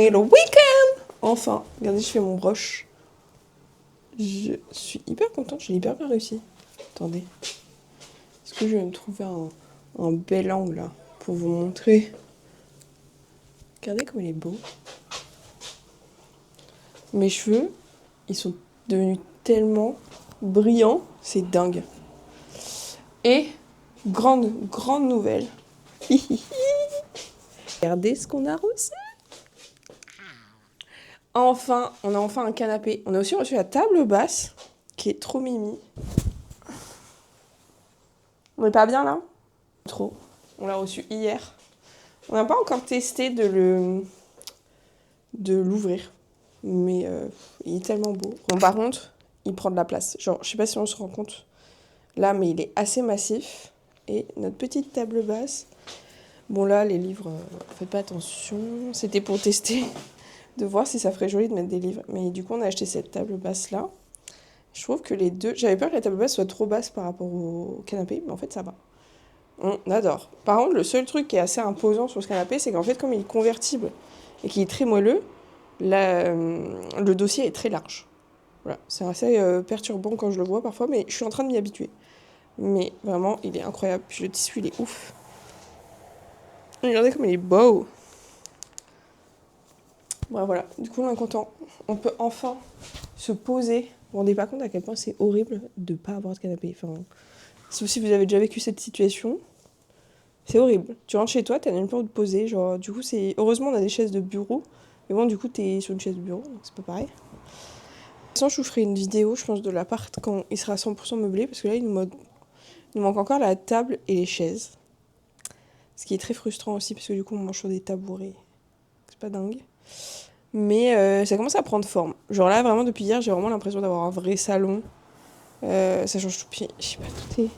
est le week-end. Enfin, regardez, je fais mon brush. Je suis hyper contente, j'ai hyper bien réussi. Attendez. Est-ce que je vais me trouver un bel angle là pour vous montrer? Regardez comme il est beau. Mes cheveux, ils sont devenus tellement brillants, c'est dingue. Et grande nouvelle. Regardez ce qu'on a reçu. Enfin, on a enfin un canapé. On a aussi reçu la table basse, qui est trop mimi. On n'est pas bien là? Trop. On l'a reçu hier. On n'a pas encore testé de l'ouvrir. Mais il est tellement beau. Bon, par contre, il prend de la place. Genre, je sais pas si on se rend compte là, mais il est assez massif. Et notre petite table basse. Bon là, les livres, faites pas attention. C'était pour tester, de voir si ça ferait joli de mettre des livres. Mais du coup, on a acheté cette table basse là. Je trouve que les deux... J'avais peur que la table basse soit trop basse par rapport au canapé, mais en fait, ça va. On adore. Par contre, le seul truc qui est assez imposant sur ce canapé, c'est qu'en fait, comme il est convertible et qu'il est très moelleux, le dossier est très large. Voilà. C'est assez perturbant quand je le vois parfois, mais je suis en train de m'y habituer. Mais vraiment, il est incroyable. Puis le tissu, il est ouf. Regardez comme il est beau. Bon, voilà. Du coup, on est content. On peut enfin se poser. Vous vous rendez pas compte à quel point c'est horrible de pas avoir de canapé. Enfin, si vous avez déjà vécu cette situation, c'est horrible. Tu rentres chez toi, t'as même pas où te poser. Genre, du coup, c'est... Heureusement, on a des chaises de bureau. Mais bon, du coup, t'es sur une chaise de bureau, donc c'est pas pareil. De toute façon, je vous ferai une vidéo, je pense, de l'appart quand il sera 100% meublé. Parce que là, il nous manque encore la table et les chaises. Ce qui est très frustrant aussi, parce que du coup, on mange sur des tabourets. C'est pas dingue. Mais ça commence à prendre forme. Genre là, vraiment, depuis hier, j'ai vraiment l'impression d'avoir un vrai salon. Ça change tout. Puis, je sais pas, tout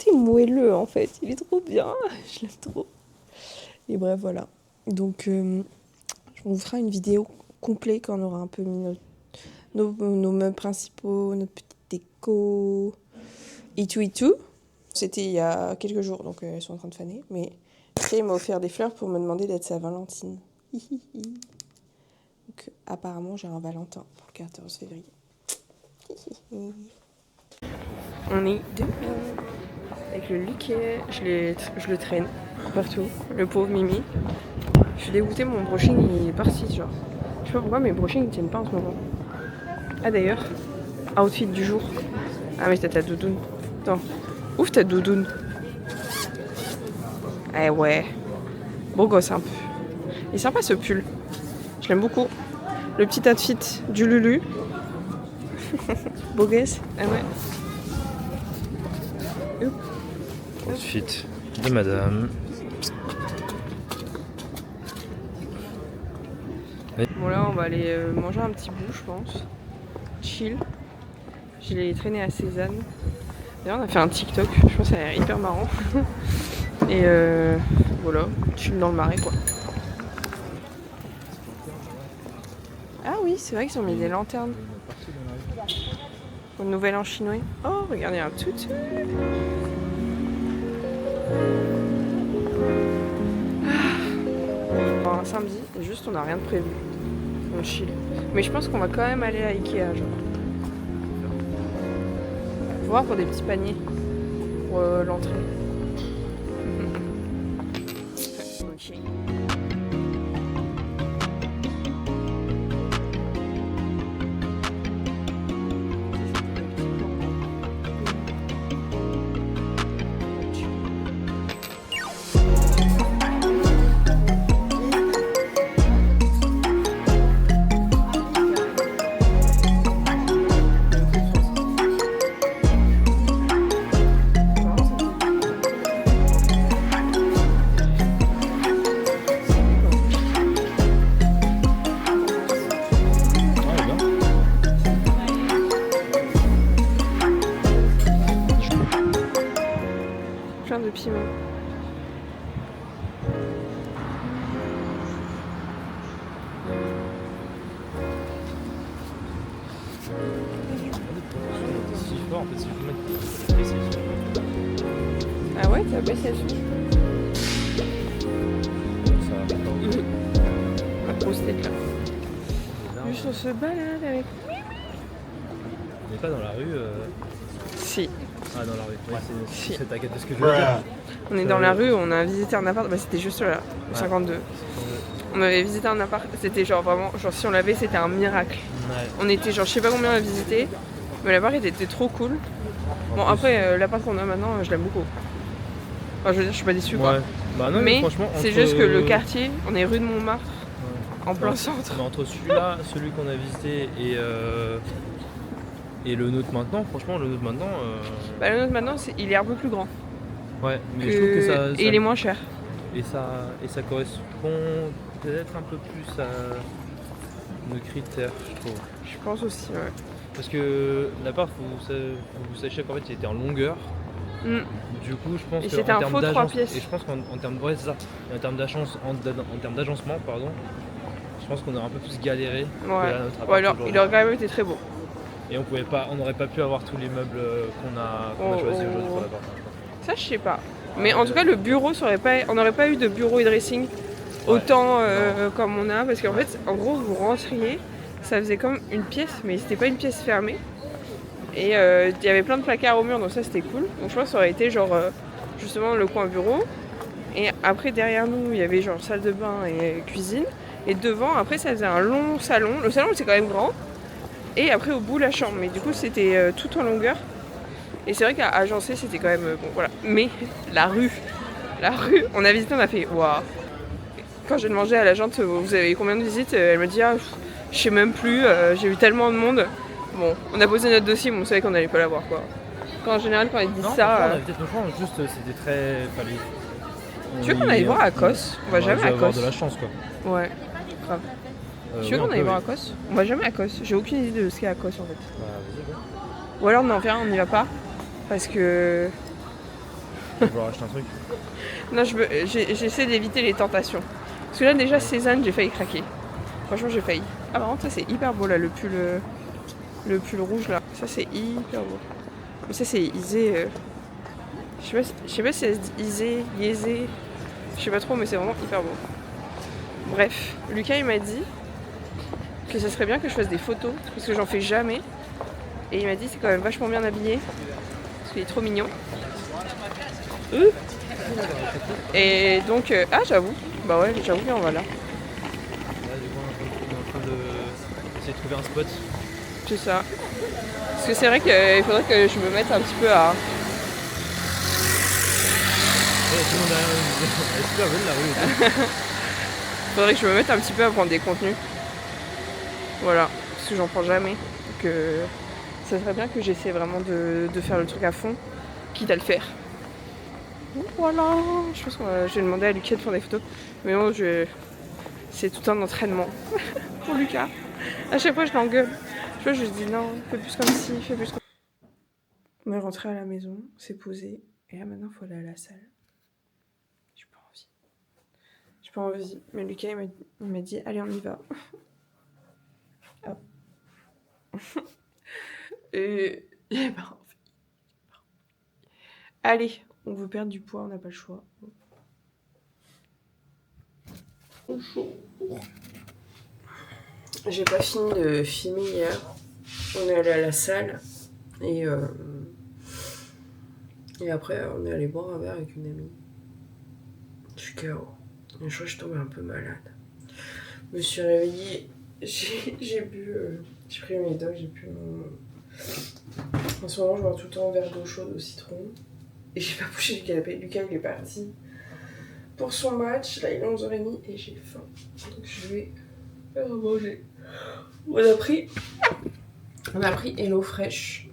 est moelleux, en fait. Il est trop bien. Je l'aime trop. Et bref, voilà. Donc, on vous fera une vidéo complète quand on aura un peu mis nos meubles principaux, notre petite déco, et tout. C'était il y a quelques jours, donc ils sont en train de faner. Mais après, il m'a offert des fleurs pour me demander d'être sa Valentine. Donc, apparemment, j'ai un Valentin pour le 14 février. On est demain avec le liquet. Je le traîne partout. Le pauvre Mimi. Je suis dégoûtée, mon brushing il est parti, genre. Je sais pas pourquoi mes brushings ils tiennent pas en ce moment. Ah d'ailleurs, outfit du jour. Ah mais t'as ta doudoune. Attends, ouf ta doudoune. Eh ouais. Beau gosse un peu. Il est sympa ce pull. Je l'aime beaucoup. Le petit outfit du Lulu. Beau gosse. Ah ouais. Outfit de madame. Bon là on va aller manger un petit bout je pense. Chill. Je l'ai traîné à Cézanne. D'ailleurs on a fait un TikTok, je pense que ça a l'air hyper marrant. Et voilà, chill dans le marais quoi. Ah oui, c'est vrai qu'ils ont mis des lanternes. Au nouvel an chinois. Oh, regardez un toutou. Un samedi, et juste on n'a rien de prévu. On chill. Mais je pense qu'on va quand même aller à Ikea, genre. Faut voir pour des petits paniers. Pour l'entrée. Ok. Plein de piment. Ah ouais, t'as baissé la souche. grosse tête là. Juste on se balade avec. On n'est pas dans la rue. Si. Ah, dans la rue. Ouais, Si. c'est ta quête de ce que je veux dire. On est dans la rue, on a visité un appart. Bah, c'était juste là, au 52. On avait visité un appart. C'était genre vraiment, genre si on l'avait, c'était un miracle. Ouais. On était genre, je sais pas combien on a visité, mais l'appart était trop cool. Bon, après, l'appart qu'on a maintenant, je l'aime beaucoup. Enfin, je veux dire, je suis pas déçue quoi. Ouais. Bah non, mais franchement, c'est juste que le quartier, on est rue de Montmartre, en plein centre. Mais entre celui-là, celui qu'on a visité et le nôtre maintenant, franchement, le nôtre maintenant. Bah, le nôtre maintenant, il est un peu plus grand. Ouais, mais je trouve que ça. Et il est moins cher. Et ça correspond peut-être un peu plus à nos critères, je trouve. Je pense aussi, ouais. Parce que l'appart, vous sachez qu'en fait, il était en longueur. Du coup, je pense et que c'était un faux 3 pièces. Et je pense qu'en termes ouais, c'est ça. En termes d'agencement, pardon, je pense qu'on aurait un peu plus galéré. Ouais. Alors, il aurait quand même été très beau. Et on n'aurait pas pu avoir tous les meubles qu'on a choisi aujourd'hui pour l'appart. Ça, je sais pas. Mais en tout cas, le bureau, on n'aurait pas eu de bureau et dressing autant comme on a. Parce qu'en fait, en gros, vous rentriez, ça faisait comme une pièce, mais c'était pas une pièce fermée. Et il y avait plein de placards au mur, donc ça c'était cool. Donc je pense que ça aurait été genre justement le coin bureau. Et après derrière nous il y avait genre salle de bain et cuisine. Et devant après ça faisait un long salon. Le salon c'est quand même grand. Et après au bout la chambre. Mais du coup c'était tout en longueur. Et c'est vrai qu'à agencer c'était quand même bon voilà. Mais la rue, on a visité, on a fait waouh. Quand j'ai demandé à l'agente vous avez eu combien de visites, elle m'a dit ah je sais même plus, j'ai vu tellement de monde. Bon, on a posé notre dossier, mais on savait qu'on n'allait pas l'avoir quoi. En général, quand ils disent ça. On avait peut-être nos chances, juste c'était très. Tu veux qu'on aille voir à Kos? On va jamais à Kos. Avoir de la chance quoi. Ouais, grave. Tu veux qu'on aille voir à Kos? On va jamais à Kos. J'ai aucune idée de ce qu'est à Kos en fait. Bah, vas-y, ouais. Ou alors, non, viens, on n'y va pas. Parce que. Je vais vouloir acheter un truc. Non, j'essaie d'éviter les tentations. Parce que là, déjà, Cézanne, j'ai failli craquer. Franchement, j'ai failli. Ah, par contre, ça c'est hyper beau là, le pull rouge là. Ça c'est hyper beau. Mais ça c'est Isé. Je sais pas si ça se dit Isé, Yézé. Je sais pas trop, mais c'est vraiment hyper beau. Bref, Lucas il m'a dit que ça serait bien que je fasse des photos parce que j'en fais jamais. Et il m'a dit c'est quand même vachement bien habillé parce qu'il est trop mignon. Et donc, ah j'avoue. Bah ouais, j'avoue qu'on va là. Là, du coup, on est en train d'essayer de trouver un spot. C'est ça. Parce que c'est vrai qu'il faudrait que je me mette un petit peu à. Tout le monde elle est super belle la rue. Faudrait que je me mette un petit peu à prendre des contenus. Voilà, parce que j'en prends jamais. Donc ça serait bien que j'essaie vraiment de faire le truc à fond, quitte à le faire. Voilà, je pense que je vais demander à Lucas de faire des photos. Mais bon, c'est tout un entraînement pour Lucas. À chaque fois, je l'engueule. Je lui dis non, fais plus comme ci, fais plus comme. On est rentré à la maison, c'est posé. Et là, maintenant, il faut aller à la salle. J'ai pas envie. J'ai pas envie. Mais Lucas, il m'a dit, allez, on y va. Oh. Et j'ai pas envie. Allez, on veut perdre du poids, on n'a pas le choix. J'ai pas fini de filmer hier. On est allé à la salle et après on est allé boire un verre avec une amie. Je suis KO. Et je crois que je tombais un peu malade. Je me suis réveillée, j'ai bu, j'ai pris mes médocs, j'ai bu mon. En ce moment je bois tout le temps un verre d'eau chaude au citron. Et j'ai pas bougé du canapé. Lucas il est parti pour son match. Là il est 11h30 et j'ai faim. Donc je vais faire à manger. On a pris Hello Fresh.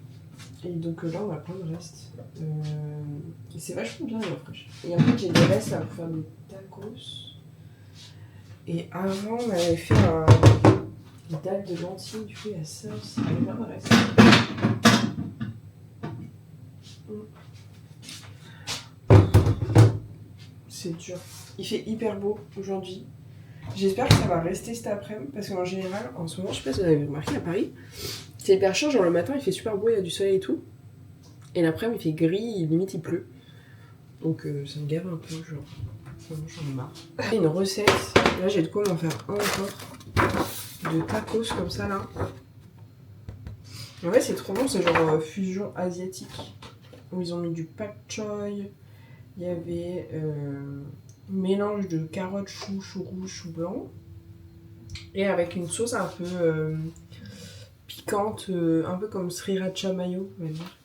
Et donc là on a plein de restes. Et c'est vachement bien Hello Fresh. Et en fait j'ai des restes là pour faire des tacos. Et avant on avait fait une dalle de lentilles, du coup il y a ça aussi. Il y a plein de restes. C'est dur. Il fait hyper beau aujourd'hui. J'espère que ça va rester cet après-midi parce qu'en général, en ce moment, je sais pas si vous avez remarqué à Paris, c'est hyper chaud, genre le matin il fait super beau, il y a du soleil et tout. Et l'après-midi il fait gris, limite il pleut. Donc ça me gave un peu, genre. J'en ai marre. Une recette. Là, j'ai de quoi m'en faire un encore. De tacos comme ça, là. En fait, c'est trop bon, c'est genre fusion asiatique. Où ils ont mis du pad choy. Il y avait mélange de carottes, chou rouge, chou blanc. Et avec une sauce un peu piquante, un peu comme sriracha mayo, on va dire.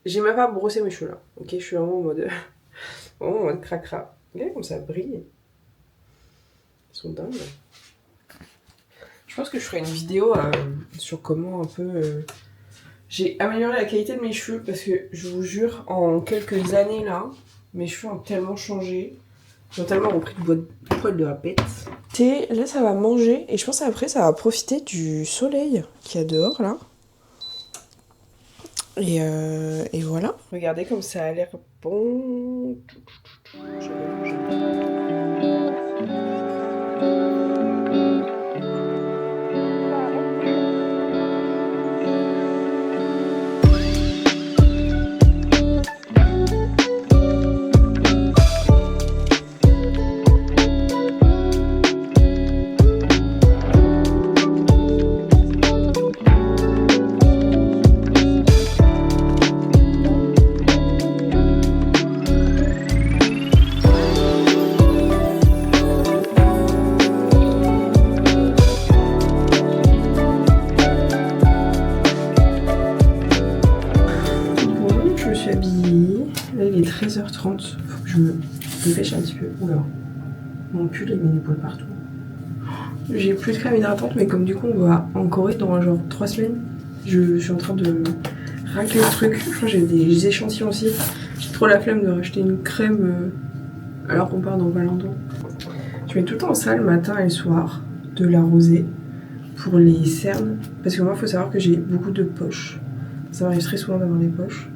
J'ai même pas brossé mes cheveux là. Ok, je suis vraiment en mode cracra. Regardez comme ça brille. Ils sont dingues. Je pense que je ferai une vidéo sur comment un peu j'ai amélioré la qualité de mes cheveux parce que je vous jure, en quelques années là, mes cheveux ont tellement changé. Ils ont tellement repris du poil de la pète. Là, ça va manger et je pense qu'après, ça va profiter du soleil qu'il y a dehors là. Et voilà. Regardez comme ça a l'air bon. suis habillée. Là, il est 13h30. Faut que je me dépêche un petit peu. Oula. Mon pull, il met des poils partout. J'ai plus de crème hydratante, mais comme du coup, on va en Corée dans genre 3 semaines. Je suis en train de racler le truc. Je crois que j'ai des échantillons aussi. J'ai trop la flemme de racheter une crème alors qu'on part dans pas longtemps. Je mets tout le temps en salle, matin et le soir, de la rosée pour les cernes. Parce que moi, il faut savoir que j'ai beaucoup de poches. Ça m'arrive très souvent d'avoir des poches.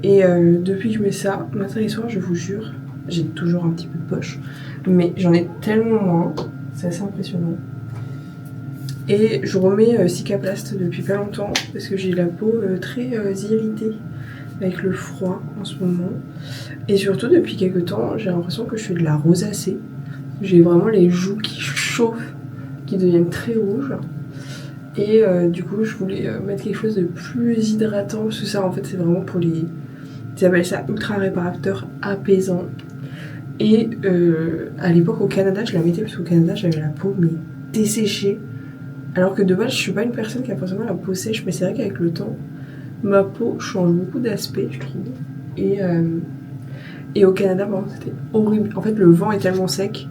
Et depuis que je mets ça, matin et soir, je vous jure, j'ai toujours un petit peu de poche. Mais j'en ai tellement moins, c'est assez impressionnant. Et je remets Cicaplast depuis pas longtemps parce que j'ai la peau très irritée avec le froid en ce moment. Et surtout depuis quelques temps, j'ai l'impression que je fais de la rosacée. J'ai vraiment les joues qui chauffent, qui deviennent très rouges. Et du coup, je voulais mettre quelque chose de plus hydratant parce que ça, en fait, c'est vraiment pour les... Ils appellent ça ultra réparateur apaisant. Et à l'époque au Canada, je la mettais parce qu'au Canada, j'avais la peau mais desséchée. Alors que de base, je suis pas une personne qui a forcément la peau sèche, mais c'est vrai qu'avec le temps, ma peau change beaucoup d'aspect, je trouve. Et au Canada, bon, c'était horrible. En fait, le vent est tellement sec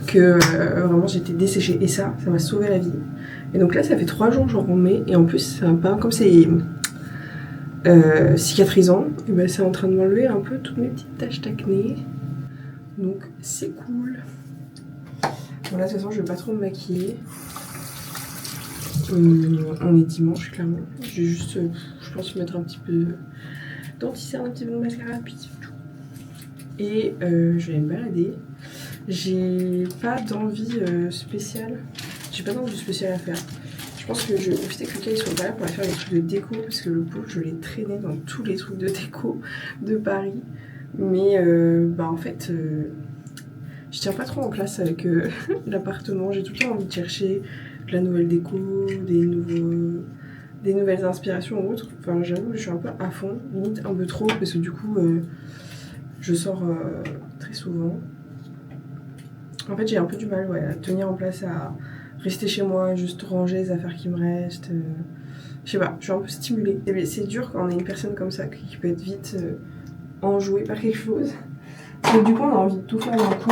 que vraiment j'étais desséchée. Et ça m'a sauvé la vie. Et donc là, ça fait 3 jours que j'en remets. Et en plus, c'est un peu comme c'est cicatrisant, et ben c'est en train de m'enlever un peu toutes mes petites taches d'acné. Donc c'est cool. Bon là de toute façon je vais pas trop me maquiller. On est dimanche clairement. Je vais juste, je pense, mettre un petit peu d'anti-cerne, un petit peu de mascara, puis c'est tout. Et je vais me balader. J'ai pas d'envie spéciale. J'ai pas d'envie spéciale à faire. Je pense que je vais profiter que Lucas soit pas là pour aller faire des trucs de déco parce que le pauvre je l'ai traîné dans tous les trucs de déco de Paris. Mais en fait je tiens pas trop en place avec l'appartement. J'ai tout le temps envie de chercher de la nouvelle déco, des nouvelles inspirations ou autres. Enfin j'avoue que je suis un peu à fond, limite un peu trop parce que du coup je sors très souvent. En fait j'ai un peu du mal à tenir en place, à rester chez moi, juste ranger les affaires qui me restent. Je sais pas, je suis un peu stimulée. C'est dur quand on est une personne comme ça qui peut être vite enjouée par quelque chose. Donc du coup on a envie de tout faire d'un coup,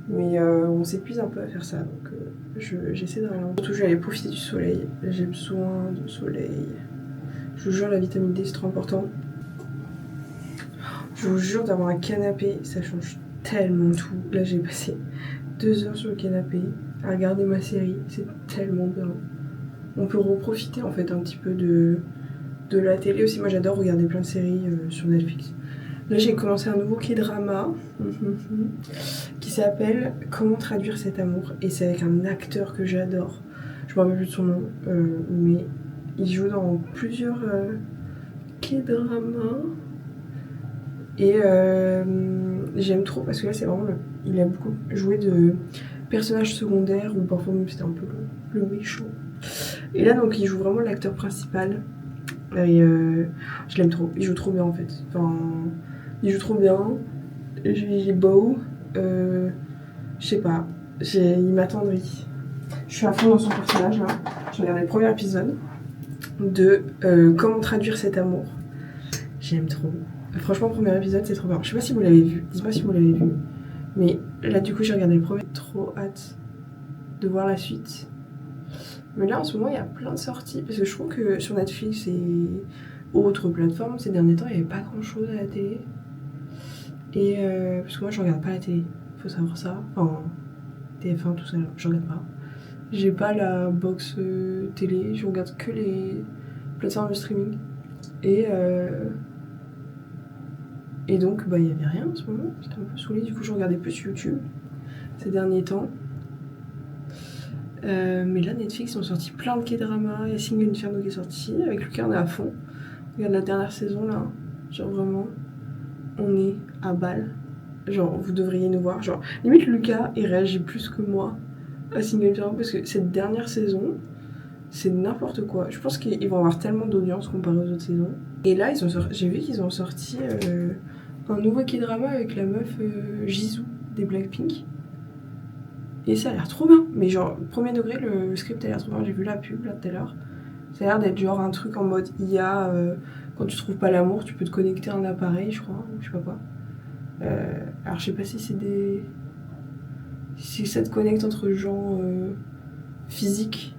mais on s'épuise un peu à faire ça. Donc j'essaie de ralentir. Surtout je vais aller profiter du soleil. J'ai besoin de soleil. Je vous jure la vitamine D c'est trop important. Je vous jure d'avoir un canapé, ça change tellement tout. Là j'ai passé 2 heures sur le canapé à regarder ma série, c'est tellement bien. On peut reprofiter en fait un petit peu de la télé aussi. Moi j'adore regarder plein de séries sur Netflix. Là j'ai commencé un nouveau K-drama qui s'appelle Comment traduire cet amour, et c'est avec un acteur que j'adore. Je me rappelle plus de son nom, mais il joue dans plusieurs K-dramas. Et j'aime trop parce que là c'est vraiment il a beaucoup joué de personnages secondaires ou parfois même c'était un peu le méchant. Et là donc il joue vraiment l'acteur principal et je l'aime trop, il joue trop bien en fait. Enfin, il joue trop bien, il est beau, je sais pas, il m'attendrit. Je suis à fond dans son personnage là, j'ai regardé le premier épisode de comment traduire cet amour. J'aime trop. Franchement, le premier épisode, c'est trop bien. Je sais pas si vous l'avez vu, dites-moi si vous l'avez vu. Mais là, du coup, j'ai regardé le premier. Trop hâte de voir la suite. Mais là, en ce moment, il y a plein de sorties. Parce que je trouve que sur Netflix et autres plateformes, ces derniers temps, il n'y avait pas grand-chose à la télé. Et parce que moi, je regarde pas la télé. Faut savoir ça. Enfin, TF1, tout ça, je regarde pas. J'ai pas la box télé. Je regarde que les plateformes de streaming. Et donc, il n'y avait rien en ce moment, j'étais un peu saoulée, du coup je regardais plus YouTube ces derniers temps. Mais là, Netflix ont sorti plein de K-dramas, il y a Single Inferno qui est sorti, avec Lucas on est à fond. On regarde la dernière saison là, genre vraiment, on est à balle. Genre, vous devriez nous voir, genre, limite Lucas il réagit plus que moi à Single Inferno parce que cette dernière saison, c'est n'importe quoi. Je pense qu'ils vont avoir tellement d'audience comparé aux autres saisons. Et là, j'ai vu qu'ils ont sorti un nouveau K-drama avec la meuf Jisoo des Blackpink. Et ça a l'air trop bien. Mais genre, premier degré, le script a l'air trop bien. J'ai vu la pub là tout à l'heure. Ça a l'air d'être genre un truc en mode IA. Quand tu trouves pas l'amour, tu peux te connecter à un appareil, je crois. Ou je sais pas quoi. Alors, je sais pas si c'est des. Si ça te connecte entre gens physiques.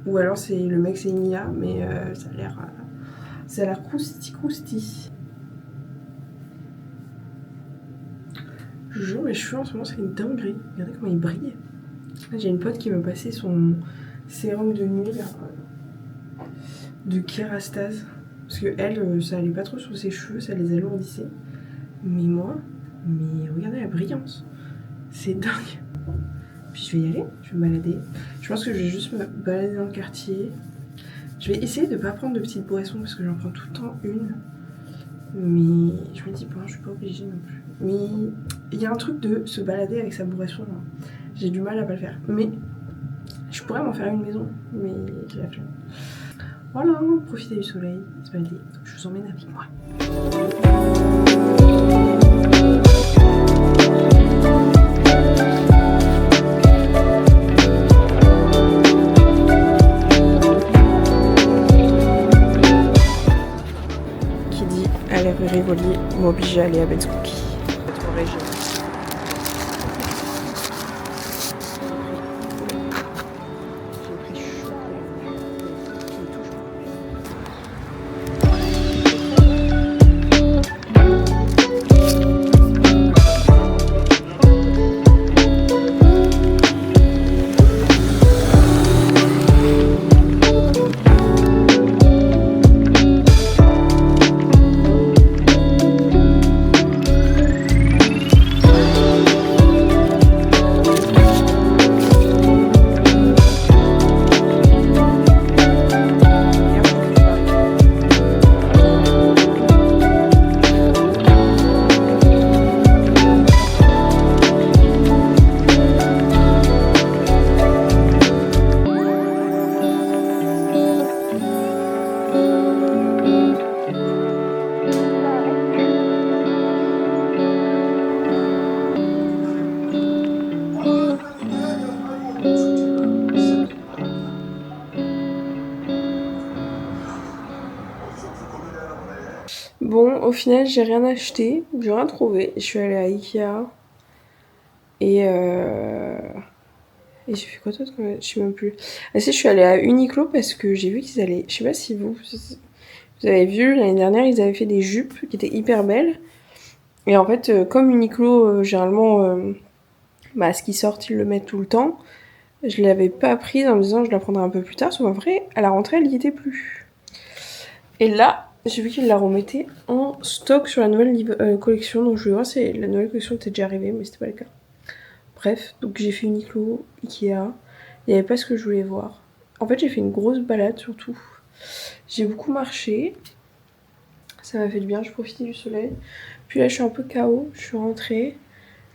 Ou alors le mec c'est une IA. Mais ça a l'air crousti. Je jure, mes cheveux en ce moment, c'est une dinguerie. Regardez comment ils brillent. Là, j'ai une pote qui m'a passé son sérum de nuit là, de Kerastase. Parce que elle, ça allait pas trop sur ses cheveux, ça les alourdissait. Mais moi, regardez la brillance. C'est dingue. Puis je vais y aller, je vais me balader. Je pense que je vais juste me balader dans le quartier. Je vais essayer de pas prendre de petites boissons parce que j'en prends tout le temps une. Mais je me dis, bon, je suis pas obligée non plus. Mais il y a un truc de se balader avec sa boisson. Là. J'ai du mal à pas le faire. Mais je pourrais m'en faire une maison. Mais j'ai la flemme. Voilà, profiter du soleil, se balader. Je vous emmène avec moi. Qui dit aller rue Rivoli m'oblige à aller à Ben's Cookie. Être au régime. Bon, au final, j'ai rien acheté, j'ai rien trouvé. Je suis allée à Ikea et j'ai fait quoi d'autre? Je sais même plus. Ah si, je suis allée à Uniqlo parce que j'ai vu qu'ils allaient. Je sais pas si vous avez vu, l'année dernière, ils avaient fait des jupes qui étaient hyper belles. Et en fait, comme Uniqlo, généralement, ce qui sort, ils le mettent tout le temps. Je l'avais pas prise en me disant je la prendrai un peu plus tard, sauf en vrai, à la rentrée, elle y était plus. Et là, j'ai vu qu'ils la remettaient en stock sur la nouvelle collection, donc je voulais voir si la nouvelle collection était déjà arrivée, mais c'était pas le cas. Bref, donc j'ai fait Uniqlo, Ikea, il n'y avait pas ce que je voulais voir. En fait, j'ai fait une grosse balade surtout. J'ai beaucoup marché, ça m'a fait du bien, je profitais du soleil. Puis là, je suis un peu KO, je suis rentrée.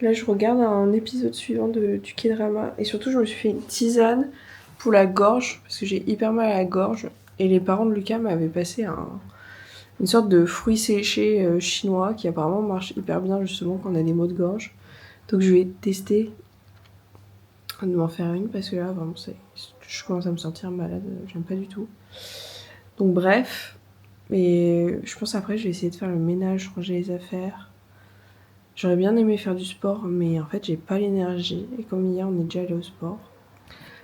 Là, je regarde un épisode suivant du K-drama. Et surtout, je me suis fait une tisane pour la gorge, parce que j'ai hyper mal à la gorge. Et les parents de Lucas m'avaient passé une sorte de fruit séché chinois qui apparemment marche hyper bien justement quand on a des maux de gorge. Donc je vais tester de m'en faire une parce que là, vraiment, je commence à me sentir malade. J'aime pas du tout. Donc bref. Et je pense après, je vais essayer de faire le ménage, ranger les affaires. J'aurais bien aimé faire du sport, mais en fait, j'ai pas l'énergie. Et comme hier, on est déjà allé au sport.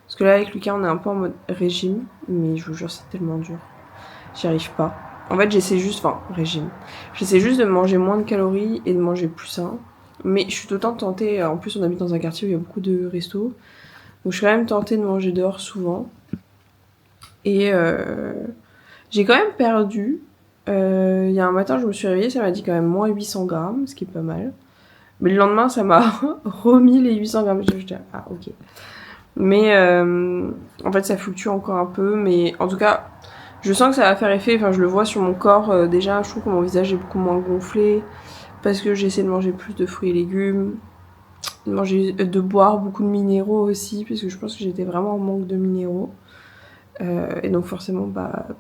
Parce que là, avec Lucas, on est un peu en mode régime, mais je vous jure, c'est tellement dur. J'y arrive pas. En fait, régime. J'essaie juste de manger moins de calories et de manger plus sain. Mais je suis tout le temps tentée. En plus, on habite dans un quartier où il y a beaucoup de restos. Donc, je suis quand même tentée de manger dehors souvent. Et j'ai quand même perdu. Il y a un matin, je me suis réveillée, ça m'a dit quand même moins 800 grammes, ce qui est pas mal. Mais le lendemain, ça m'a remis les 800 grammes. J'étais ah, ok. Mais en fait, ça fluctue encore un peu. Mais en tout cas, je sens que ça va faire effet. Enfin, je le vois sur mon corps. Déjà, je trouve que mon visage est beaucoup moins gonflé. Parce que j'essaie de manger plus de fruits et légumes. De boire beaucoup de minéraux aussi. Parce que je pense que j'étais vraiment en manque de minéraux. Et donc forcément,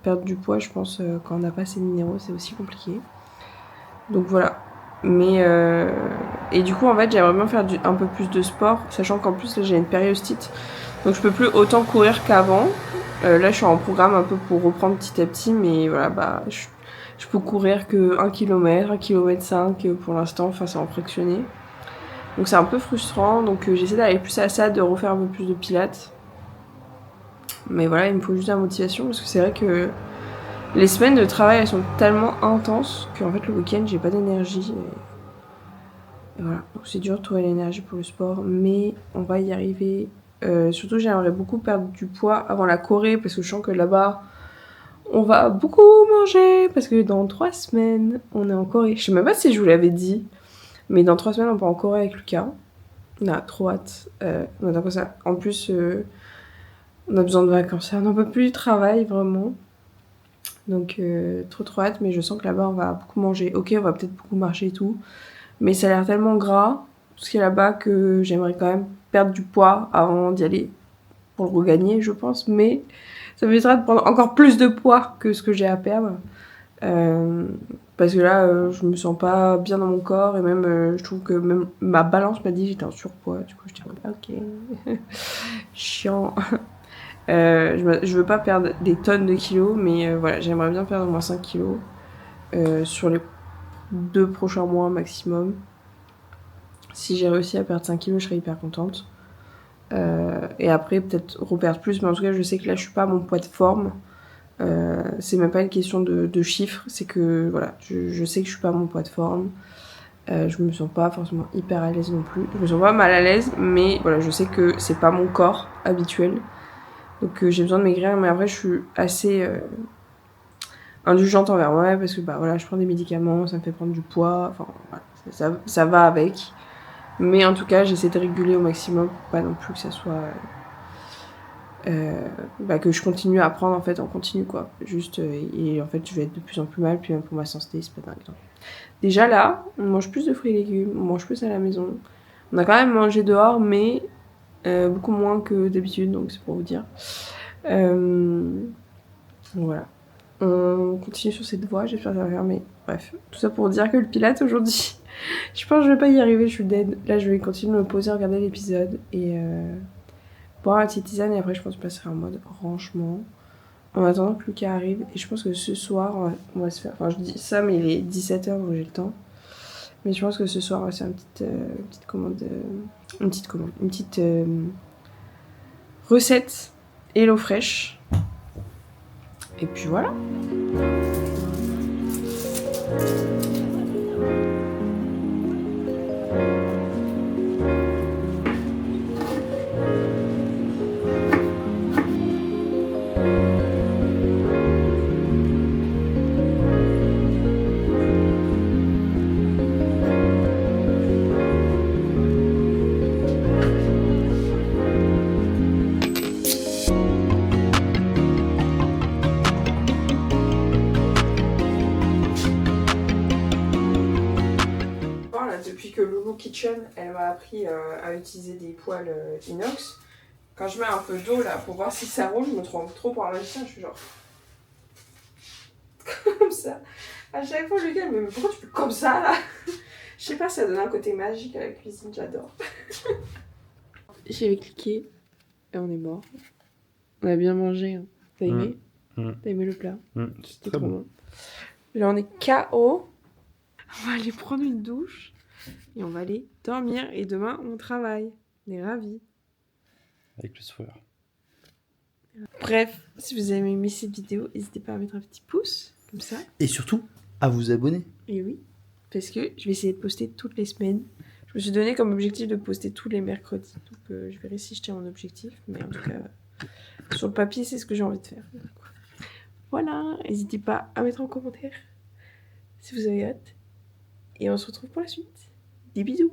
perdre du poids, je pense, quand on n'a pas assez de minéraux, c'est aussi compliqué. Donc voilà. Mais et du coup, en fait, j'aimerais bien faire un peu plus de sport, sachant qu'en plus, là, j'ai une périostite. Donc je peux plus autant courir qu'avant. Là, je suis en programme un peu pour reprendre petit à petit, mais voilà, je peux courir que 1 km, 1 km 5 pour l'instant, enfin, c'est en fractionné. Donc c'est un peu frustrant, donc j'essaie d'aller plus à ça, de refaire un peu plus de pilates. Mais voilà, il me faut juste la motivation, parce que c'est vrai que les semaines de travail, elles sont tellement intenses qu'en fait, le week-end, j'ai pas d'énergie. Et voilà, donc c'est dur de trouver l'énergie pour le sport, mais on va y arriver. Surtout, j'aimerais beaucoup perdre du poids avant la Corée, parce que je sens que là-bas, on va beaucoup manger, parce que dans 3 semaines, on est en Corée. Je sais même pas si je vous l'avais dit, mais dans 3 semaines, on part en Corée avec Lucas. On a trop hâte. On attend que ça. En plus, on a besoin de vacances. On n'en peut plus du travail, vraiment. Donc, trop hâte, mais je sens que là-bas, on va beaucoup manger. Ok, on va peut-être beaucoup marcher et tout, mais ça a l'air tellement gras, tout ce qui est là-bas, que j'aimerais quand même perdre du poids avant d'y aller pour le regagner, je pense. Mais ça m'évitera de prendre encore plus de poids que ce que j'ai à perdre. Parce que là, je me sens pas bien dans mon corps, et même, je trouve que même ma balance m'a dit que j'étais en surpoids. Du coup, je dis ok, chiant. Je veux pas perdre des tonnes de kilos, mais voilà, j'aimerais bien perdre au moins 5 kilos sur les 2 prochains mois maximum. Si j'ai réussi à perdre 5 kilos, je serais hyper contente. Et après, peut-être reperdre plus, mais en tout cas, je sais que là, je suis pas à mon poids de forme. C'est même pas une question de chiffres, c'est que voilà, je sais que je suis pas à mon poids de forme. Je me sens pas forcément hyper à l'aise non plus. Je me sens pas mal à l'aise, mais voilà, je sais que c'est pas mon corps habituel. Donc j'ai besoin de maigrir, mais après je suis assez indulgente envers moi parce que voilà, je prends des médicaments, ça me fait prendre du poids, enfin voilà, ça va avec. Mais en tout cas, j'essaie de réguler au maximum pour pas non plus que ça soit que je continue à prendre en fait en continu quoi. Juste et en fait, je vais être de plus en plus mal, puis même pour ma santé, c'est pas dingue. Déjà là, on mange plus de fruits et légumes, on mange plus à la maison. On a quand même mangé dehors, mais beaucoup moins que d'habitude, donc c'est pour vous dire. Voilà. On continue sur cette voie, j'espère que ça va faire, mais bref. Tout ça pour dire que le Pilates aujourd'hui, je pense que je vais pas y arriver, je suis dead. Là, je vais continuer de me poser, regarder l'épisode et boire la petite tisane, et après, je pense que je passerai en mode rangement. En attendant que Lucas arrive, et je pense que ce soir, on va se faire. Enfin, je dis ça, mais il est 17h, donc j'ai le temps. Mais je pense que ce soir, on va se faire une petite recette HelloFresh. Et puis voilà. que Loulou Kitchen, elle m'a appris à utiliser des poêles inox. Quand je mets un peu d'eau là pour voir si ça roule, je me trompe trop pour un magicien, je suis genre comme ça. À chaque fois, le gars, mais pourquoi tu fais comme ça là? Je sais pas, ça donne un côté magique à la cuisine, j'adore. J'avais cliqué et on est mort. On a bien mangé. Hein. T'as aimé? T'as aimé le plat? C'est très bon. Là, on est KO. On va aller prendre une douche et on va aller dormir. Et demain, on travaille. On est ravis. Avec le sourire. Bref, si vous avez aimé cette vidéo, n'hésitez pas à mettre un petit pouce, comme ça. Et surtout, à vous abonner. Et oui, parce que je vais essayer de poster toutes les semaines. Je me suis donné comme objectif de poster tous les mercredis. Donc je verrai si je tiens mon objectif. Mais en tout cas, sur le papier, c'est ce que j'ai envie de faire. Voilà, n'hésitez pas à mettre en commentaire si vous avez hâte. Et on se retrouve pour la suite. Des bisous.